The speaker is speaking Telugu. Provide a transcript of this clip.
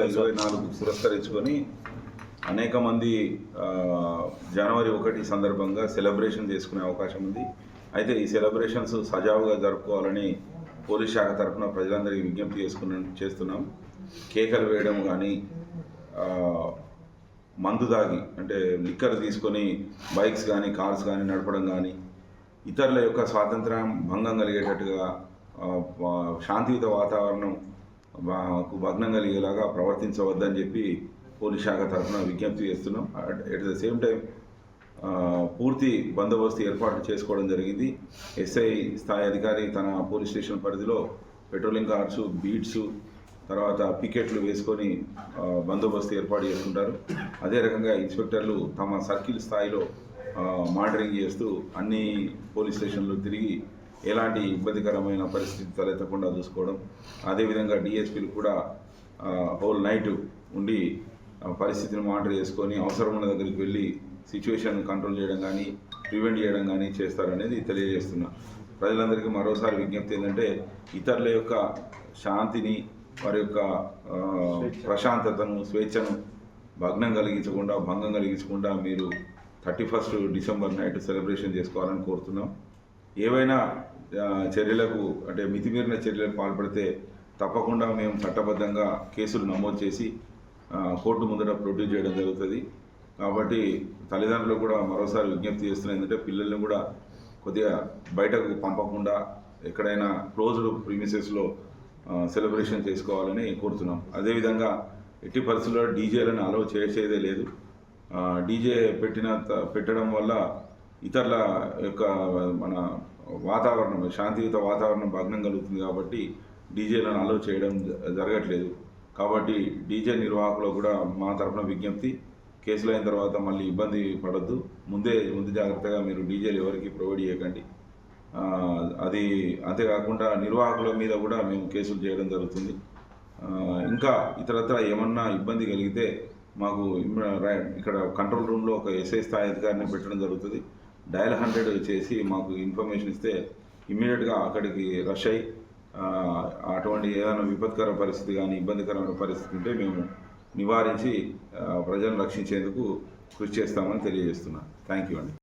2024 పురస్కరించుకొని అనేక మంది జనవరి 1 సందర్భంగా సెలబ్రేషన్ చేసుకునే అవకాశం ఉంది. అయితే ఈ సెలబ్రేషన్స్ సజావుగా జరుపుకోవాలని పోలీస్ శాఖ తరఫున ప్రజలందరికీ విజ్ఞప్తి చేస్తున్నాం. కేకలు వేయడం కానీ, మందు తాగి అంటే లిక్కర్ తీసుకొని బైక్స్ కానీ కార్స్ కానీ నడపడం కానీ, ఇతరుల యొక్క స్వాతంత్ర్యం భంగం కలిగేటట్టుగా శాంతియుత వాతావరణం భగ్నం కలిగేలాగా ప్రవర్తించవద్దని చెప్పి పోలీస్ శాఖ తరఫున విజ్ఞప్తి చేస్తున్నాం. అట్ ద సేమ్ టైం పూర్తి బందోబస్తు ఏర్పాటు చేసుకోవడం జరిగింది. ఎస్ఐ స్థాయి అధికారి తన పోలీస్ స్టేషన్ పరిధిలో పెట్రోలింగ్ కార్స్, బీట్స్, తర్వాత పికెట్లు వేసుకొని బందోబస్తు ఏర్పాటు చేసుకుంటారు. అదే రకంగా ఇన్స్పెక్టర్లు తమ సర్కిల్ స్థాయిలో మానిటరింగ్ చేస్తూ అన్ని పోలీస్ స్టేషన్లు తిరిగి ఎలాంటి ఇబ్బందికరమైన పరిస్థితి తలెత్తకుండా చూసుకోవడం. అదేవిధంగా డిఎస్పీలు కూడా హోల్ నైట్ ఉండి పరిస్థితిని మానిటర్ చేసుకొని అవసరం ఉన్న దగ్గరికి వెళ్ళి సిచ్యువేషన్ కంట్రోల్ చేయడం కానీ, ప్రివెంట్ చేయడం కానీ చేస్తారనేది తెలియజేస్తున్నా. ప్రజలందరికీ మరోసారి విజ్ఞప్తి ఏంటంటే, ఇతరుల యొక్క శాంతిని, వారి యొక్క ప్రశాంతతను, స్వేచ్ఛను భంగం కలిగించకుండా మీరు 31 డిసెంబర్ నైట్ సెలబ్రేషన్ చేసుకోవాలని కోరుతున్నాం. ఏవైనా చర్యలకు అంటే మితిమీరిన చర్యలకు పాల్పడితే తప్పకుండా మేము చట్టబద్ధంగా కేసులు నమోదు చేసి కోర్టు ముందర ప్రొడ్యూస్ చేయడం జరుగుతుంది. కాబట్టి తల్లిదండ్రులు కూడా మరోసారి విజ్ఞప్తి చేస్తున్నాయి ఏంటంటే, పిల్లల్ని కూడా కొద్దిగా బయటకు పంపకుండా ఎక్కడైనా క్లోజ్డ్ ప్రిమిసెస్లో సెలబ్రేషన్ చేసుకోవాలని కోరుతున్నాం. అదేవిధంగా ఎట్టి పరిస్థితుల్లో డీజేలను అలౌ చేసేదే లేదు. డీజే పెట్టడం వల్ల ఇతరుల యొక్క మన వాతావరణం, శాంతియుత వాతావరణం భగ్నం కలుగుతుంది. కాబట్టి డీజేలను అలౌ చేయడం జరగట్లేదు. కాబట్టి డీజే నిర్వాహకులు కూడా మా తరఫున విజ్ఞప్తి, కేసులు అయిన తర్వాత మళ్ళీ ఇబ్బంది పడద్దు, ముందు జాగ్రత్తగా మీరు డీజేలు ఎవరికి ప్రొవైడ్ చేయకండి. అది అంతేకాకుండా నిర్వాహకుల మీద కూడా మేము కేసులు చేయడం జరుగుతుంది. ఇంకా ఇతరత్ర ఏమన్నా ఇబ్బంది కలిగితే మాకు ఇక్కడ కంట్రోల్ రూమ్లో ఒక ఎస్ఐ స్థాయి అధికారిని పెట్టడం జరుగుతుంది. డయల్ 100 చేసి మాకు ఇన్ఫర్మేషన్ ఇస్తే ఇమ్మీడియట్గా అక్కడికి రష్ అయ్యి అటువంటి ఏదైనా విపత్కర పరిస్థితి కానీ, ఇబ్బందికరమైన పరిస్థితి ఉంటే మేము నివారించి ప్రజలను రక్షించేందుకు కృషి చేస్తామని తెలియజేస్తున్నాను. థ్యాంక్ యూ అండి.